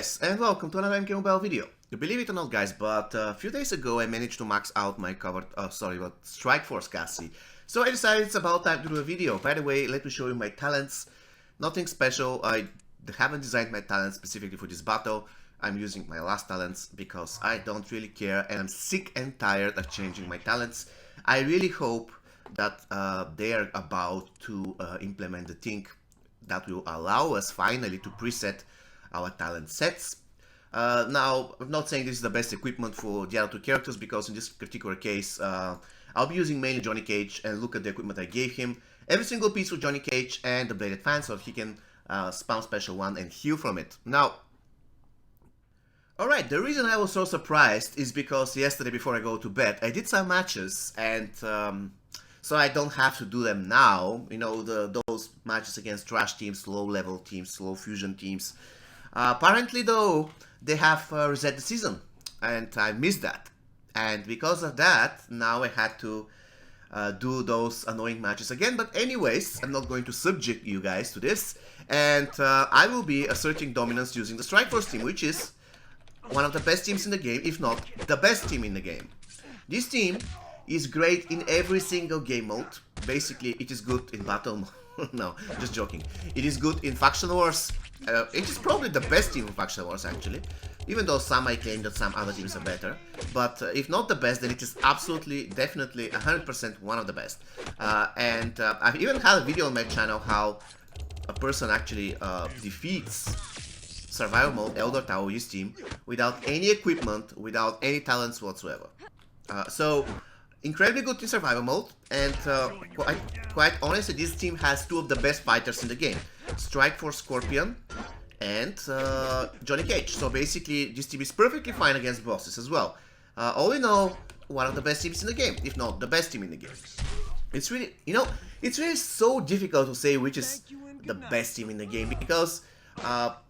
guys, and welcome to another MK11 video. You believe it or not, guys, but a few days ago I managed to max out my Strike Force Cassie. So I decided it's about time to do a video. By the way, let me show you my talents. Nothing special. I haven't designed my talents specifically for this battle. I'm using my last talents because I don't really care and I'm sick and tired of changing my talents. I really hope that they are about to implement the thing that will allow us finally to preset our talent sets. Now, I'm not saying this is the best equipment for the other two characters because in this particular case, I'll be using mainly Johnny Cage, and look at the equipment I gave him. Every single piece for Johnny Cage and the Bladed Fan so he can spam special one and heal from it. Now, alright, the reason I was so surprised is because yesterday before I go to bed, I did some matches and so I don't have to do them now. You know, those matches against trash teams, low level teams, low fusion teams. Apparently though, they have reset the season, and I missed that. And because of that, now I had to do those annoying matches again. But anyways, I'm not going to subject you guys to this. And I will be asserting dominance using the Strike Force team, which is one of the best teams in the game, if not the best team in the game. This team is great in every single game mode. Basically, it is good in battle mode. No, just joking. It is good in Faction Wars. It is probably the best team in Faction Wars, actually. Even though some might claim that some other teams are better. But if not the best, then it is absolutely, definitely, 100% one of the best. I've even had a video on my channel how a person actually defeats Survival Mode Elder Tower, his team, without any equipment, without any talents whatsoever. So, incredibly good in survival mode, and quite honestly, this team has two of the best fighters in the game: Strike Force Scorpion and Johnny Cage. So basically, this team is perfectly fine against bosses as well. All in all, one of the best teams in the game, if not the best team in the game. It's really, you know, it's really so difficult to say which is the best team in the game because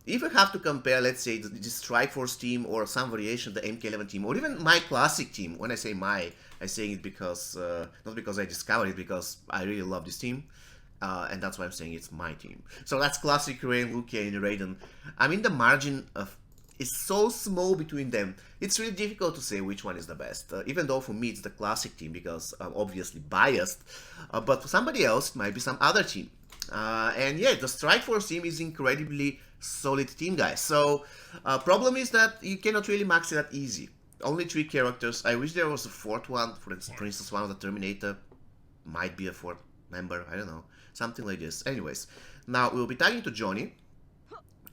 if you have to compare, let's say, the Strike Force team or some variation of the MK11 team, or even my classic team. When I say my, I'm saying it because, not because I discovered it, because I really love this team. And that's why I'm saying it's my team. So that's classic Rain, Lucia, and Raiden. I mean, the margin is so small between them. It's really difficult to say which one is the best. Even though for me it's the classic team because I'm obviously biased. But for somebody else, it might be some other team. And yeah, the Strike Force team is incredibly solid team, guys. So, problem is that you cannot really max it that easy. Only 3 characters. I wish there was a 4th one. For instance, one of the Terminator might be a 4th member. I don't know. Something like this. Anyways, now we'll be tagging to Johnny.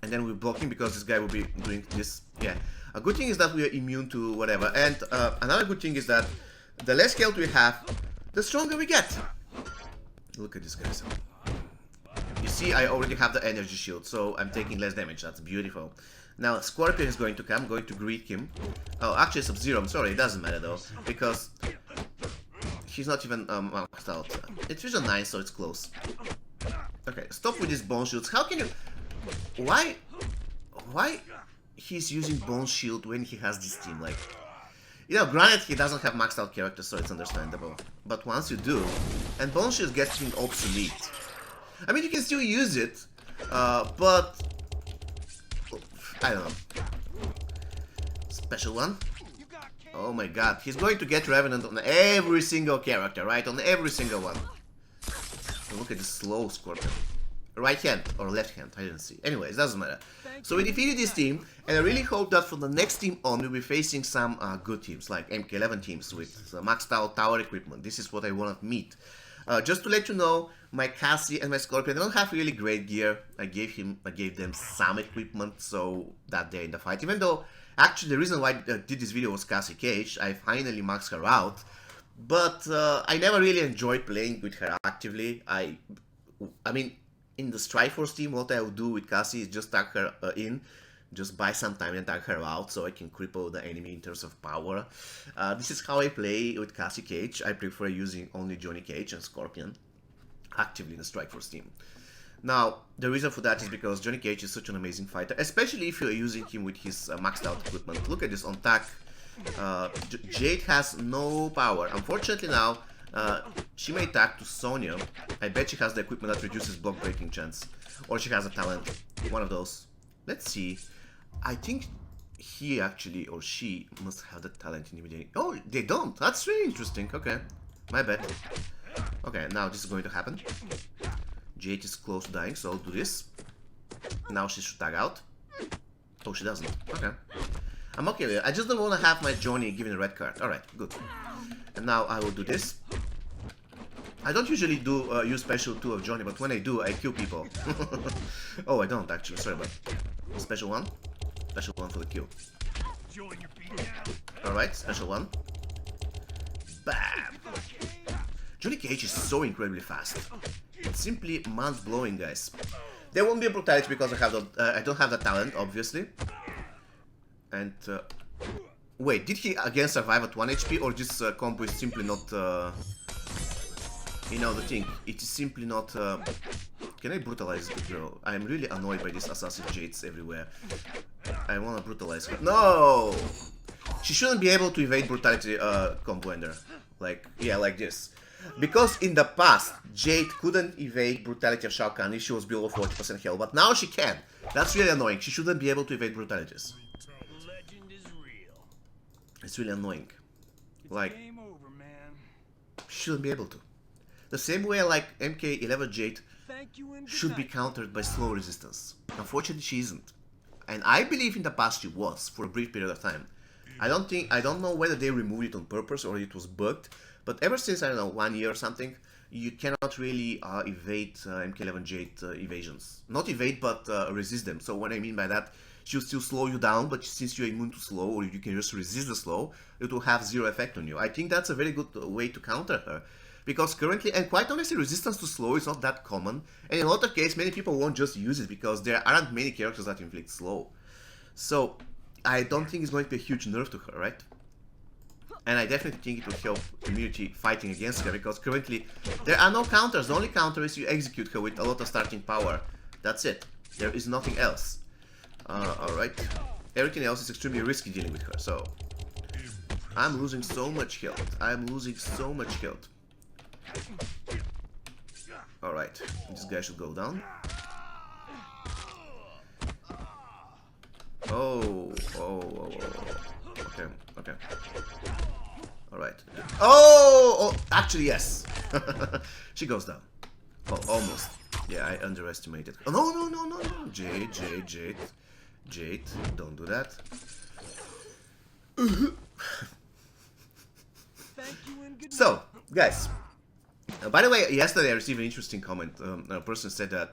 And then we'll block him because this guy will be doing this. Yeah. A good thing is that we are immune to whatever. And another good thing is that the less health we have, the stronger we get. Look at this, guys. You see, I already have the energy shield, so I'm taking less damage. That's beautiful. Now, Scorpion is going to come. I'm going to greet him. Oh, actually, Sub-Zero. I'm sorry. It doesn't matter, though. Because he's not even maxed out. It's Vision 9, so it's close. Okay, stop with these bone shields. How can you... Why he's using bone shield when he has this team? Like, you know, granted, he doesn't have maxed out characters, so it's understandable. But once you do, and bone shield gets him obsolete. I mean, you can still use it, but I don't know. Special one? Oh my god, he's going to get Revenant on every single character, right? On every single one. Look at the slow Scorpion. Right hand or left hand, I didn't see. Anyways, doesn't matter. So we defeated this team, and I really hope that from the next team on, we'll be facing some good teams, like MK11 teams with maxed out tower equipment. This is what I want to meet. Just to let you know, my Cassie and my Scorpion, they don't have really great gear. I gave them some equipment so that they're in the fight. Even though, actually, the reason why I did this video was Cassie Cage. I finally maxed her out. But I never really enjoyed playing with her actively. I mean, in the Strike Force team, what I will do with Cassie is just tag her in. Just buy some time and tag her out so I can cripple the enemy in terms of power. This is how I play with Cassie Cage. I prefer using only Johnny Cage and Scorpion actively in the Strike Force team. Now, the reason for that is because Johnny Cage is such an amazing fighter, especially if you're using him with his maxed out equipment. Look at this on tag. Jade has no power. Unfortunately now, she may tag to Sonya. I bet she has the equipment that reduces block breaking chance. Or she has a talent. One of those. Let's see. I think he actually, or she, must have the talent in imitating. Oh, they don't. That's really interesting. Okay. My bad. Okay, now this is going to happen. Jade is close to dying, so I'll do this. Now she should tag out. Oh, she doesn't. Okay. I'm okay with it. I just don't want to have my Johnny given a red card. Alright, good. And now I will do this. I don't usually do use special 2 of Johnny, but when I do, I kill people. Oh, I don't actually. Sorry about special 1. Special 1 for the kill. Alright, special 1. Bam! Johnny Cage is so incredibly fast. It's simply mind-blowing, guys. There won't be a brutality because I don't have the talent, obviously. And wait, did he again survive at 1 HP, or this combo is simply not? You know the thing. It is simply not. Can I brutalize the girl? I am really annoyed by these assassin Jades everywhere. I wanna brutalize her. No, she shouldn't be able to evade brutality combo ender. Like, yeah, like this. Because in the past, Jade couldn't evade brutality of Shao Kahn if she was below 40% health, but now she can. That's really annoying. She shouldn't be able to evade brutalities. It's really annoying. Like, she shouldn't be able to. The same way like MK11 Jade should be countered by slow resistance. Unfortunately, she isn't. And I believe in the past she was, for a brief period of time. I don't know whether they removed it on purpose or it was bugged, but ever since, I don't know, 1 year or something, you cannot really evade MK11 Jade evasions. Not evade, but resist them. So what I mean by that, she'll still slow you down, but since you're immune to slow, or you can just resist the slow, it will have 0 effect on you. I think that's a very good way to counter her. Because currently, and quite honestly, resistance to slow is not that common. And in a lot of cases, many people won't just use it because there aren't many characters that inflict slow. So, I don't think it's going to be a huge nerf to her, right? And I definitely think it will help community fighting against her, because currently there are no counters. The only counter is you execute her with a lot of starting power. That's it. There is nothing else. Alright. Everything else is extremely risky dealing with her, so... I'm losing so much health. I'm losing so much health. Alright. This guy should go down. Oh. Okay, okay. Alright. Oh! Actually, yes. She goes down. Oh, almost. Yeah, I underestimated. Oh, no. Jade. Don't do that. So, guys. By the way, yesterday I received an interesting comment. A person said that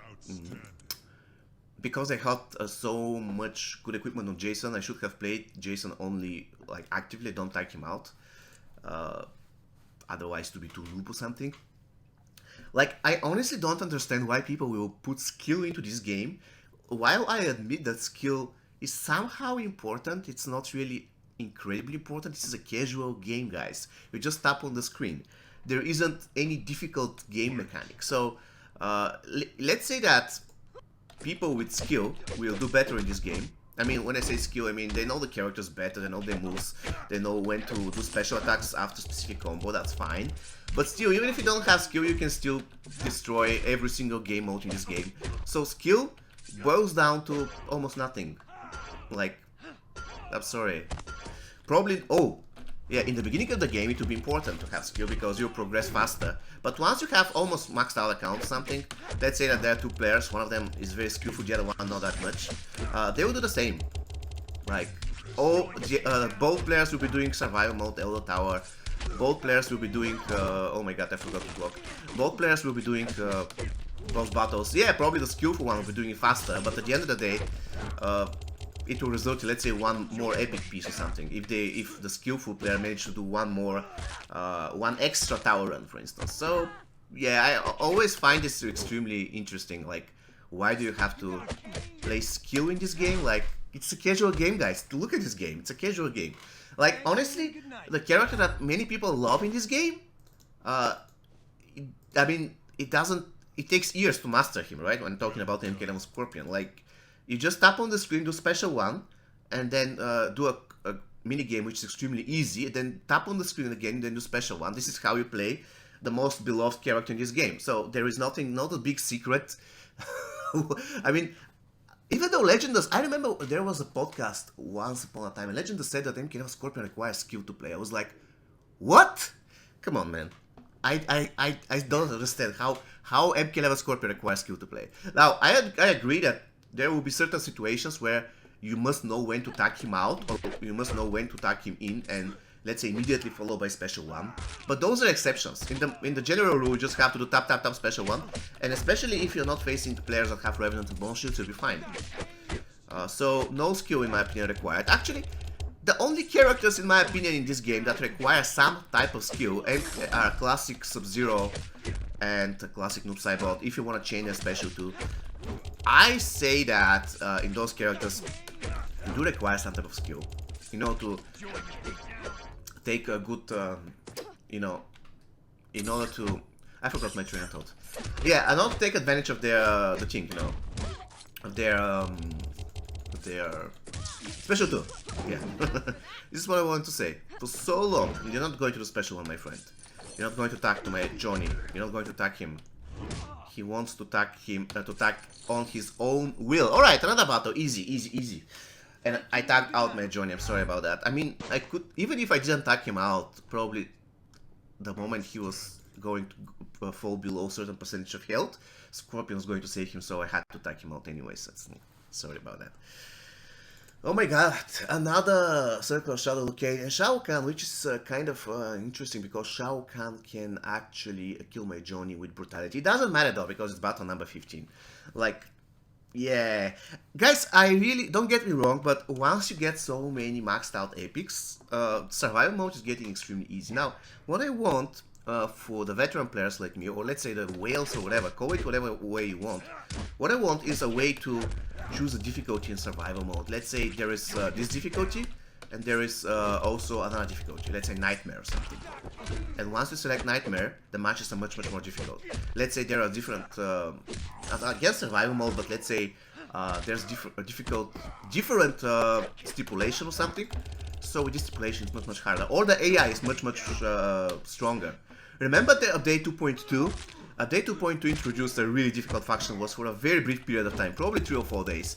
because I had so much good equipment on Jason, I should have played Jason only, like, actively, don't tag him out. Otherwise to be too noob or something. Like, I honestly don't understand why people will put skill into this game. While I admit that skill is somehow important, it's not really incredibly important. This is a casual game, guys. You just tap on the screen. There isn't any difficult game mechanic. So, let's say that people with skill will do better in this game. I mean, when I say skill, I mean they know the characters better, they know their moves, they know when to do special attacks after specific combo, that's fine. But still, even if you don't have skill, you can still destroy every single game mode in this game. So skill boils down to almost nothing. Like, I'm sorry. Probably, oh, yeah, in the beginning of the game it will be important to have skill because you'll progress faster. But once you have almost maxed out account or something, let's say that there are 2 players, one of them is very skillful, the other one not that much, they will do the same. Like, both players will be doing survival mode, Elder Tower, both players will be doing, oh my god, I forgot to block. Both players will be doing boss battles. Yeah, probably the skillful one will be doing it faster, but at the end of the day, it will result in, let's say, one more epic piece or something. If the skillful player managed to do one extra tower run, for instance. So yeah, I always find this extremely interesting. Like, why do you have to play skill in this game? Like, it's a casual game, guys. Look at this game. It's a casual game. Like, honestly, the character that many people love in this game, I mean, it takes years to master him, right? When talking about MK11 Scorpion, like, you just tap on the screen, do special 1, and then do a mini game which is extremely easy, then tap on the screen again, then do special 1. This is how you play the most beloved character in this game. So there is not a big secret. I mean, Even though Legendus, I remember there was a podcast once upon a time, and Legendus said that MK11 Scorpion requires skill to play. I was like, what? Come on, man. I don't understand how MK11 Scorpion requires skill to play. Now, I agree that there will be certain situations where you must know when to tag him out, or you must know when to tag him in, and let's say immediately followed by special one. But those are exceptions. In the general rule, you just have to do tap tap tap special one, and especially if you're not facing players that have Revenant and Bone Shields, you'll be fine. So no skill in my opinion required. Actually, the only characters in my opinion in this game that require some type of skill are classic Sub-Zero and classic Noob Saibot, if you want to chain a special too. I say that in those characters you do require some type of skill, you know, to take a good, you know, in order to, I forgot my train of thought. Yeah, in order to take advantage of their, the thing, you know, of their special 2. Yeah. This is what I wanted to say. For so long, you're not going to do special one, my friend. You're not going to tag to my Johnny. You're not going to tag him. He wants to tag him, to tag on his own will. Alright, another battle. Easy, easy, easy. And I tagged out my Johnny, I'm sorry about that. I mean, I could, even if I didn't tag him out, probably the moment he was going to fall below a certain percentage of health, Scorpion was going to save him, so I had to tag him out anyways. Sorry about that. Oh my god, another Circle of Shadow located, and Shao Kahn, which is kind of interesting because Shao Kahn can actually kill my Johnny with brutality. It doesn't matter though, because it's battle number 15. Like, yeah. Guys, I really, don't get me wrong, but once you get so many maxed out epics, survival mode is getting extremely easy. Now, what I want for the veteran players like me, or let's say the whales or whatever, call it whatever way you want. What I want is a way to choose a difficulty in survival mode. Let's say there is this difficulty, and there is also another difficulty, let's say Nightmare or something. And once you select Nightmare, the matches are much more difficult. Let's say there are different, against survival mode, but let's say there's different stipulation or something. So with this stipulation it's much harder, or the AI is much stronger. Remember the update 2.2? Update 2.2 introduced a really difficult faction wars for a very brief period of time, probably 3 or 4 days.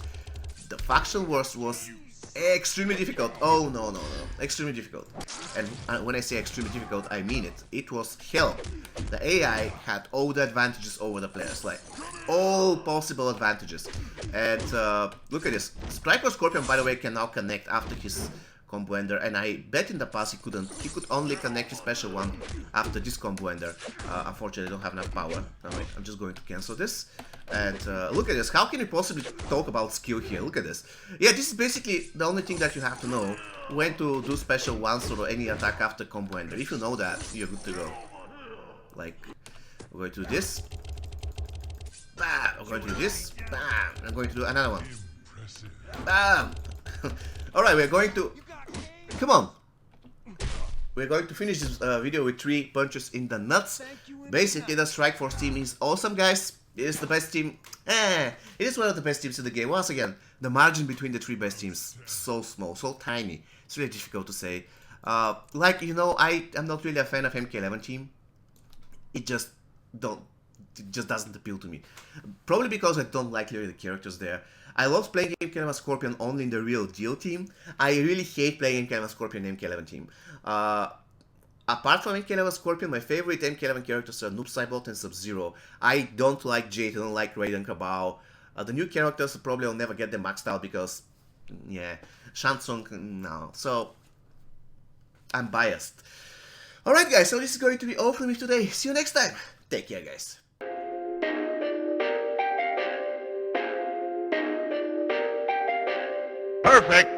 The faction wars was extremely difficult. Oh no, extremely difficult. And when I say extremely difficult, I mean it. It was hell. The AI had all the advantages over the players, like all possible advantages. And look at this. Striker Scorpion, by the way, can now connect after his combo ender, and I bet in the past he couldn't. He could only connect his special one after this combo ender. Unfortunately, I don't have enough power. Anyway, I'm just going to cancel this. And look at this. How can you possibly talk about skill here? Look at this. Yeah, this is basically the only thing that you have to know. When to do special ones or any attack after combo ender. If you know that, you're good to go. Like, we're going to do this. Bam! I'm going to do this. Bam! I'm going to do another one. Bam! Alright, we're going to... Come on! We're going to finish this video with 3 punches in the nuts. Basically, the Strike Force team is awesome, guys. It is the best team. It is one of the best teams in the game. Once again, the margin between the 3 best teams so small, so tiny. It's really difficult to say. Like, you know, I'm not really a fan of MK11 team. It just doesn't appeal to me. Probably because I don't like really the characters there. I love playing MK11 Scorpion only in the real deal team. I really hate playing MK11 Scorpion in MK11 team. Apart from MK11 Scorpion, my favorite MK11 characters are Noob Saibot and Sub-Zero. I don't like Jade, I don't like Raiden Cabal. The new characters, probably I'll never get them maxed out because, yeah, Shansung, no. So, I'm biased. Alright guys, so this is going to be all for me today. See you next time. Take care, guys. Perfect.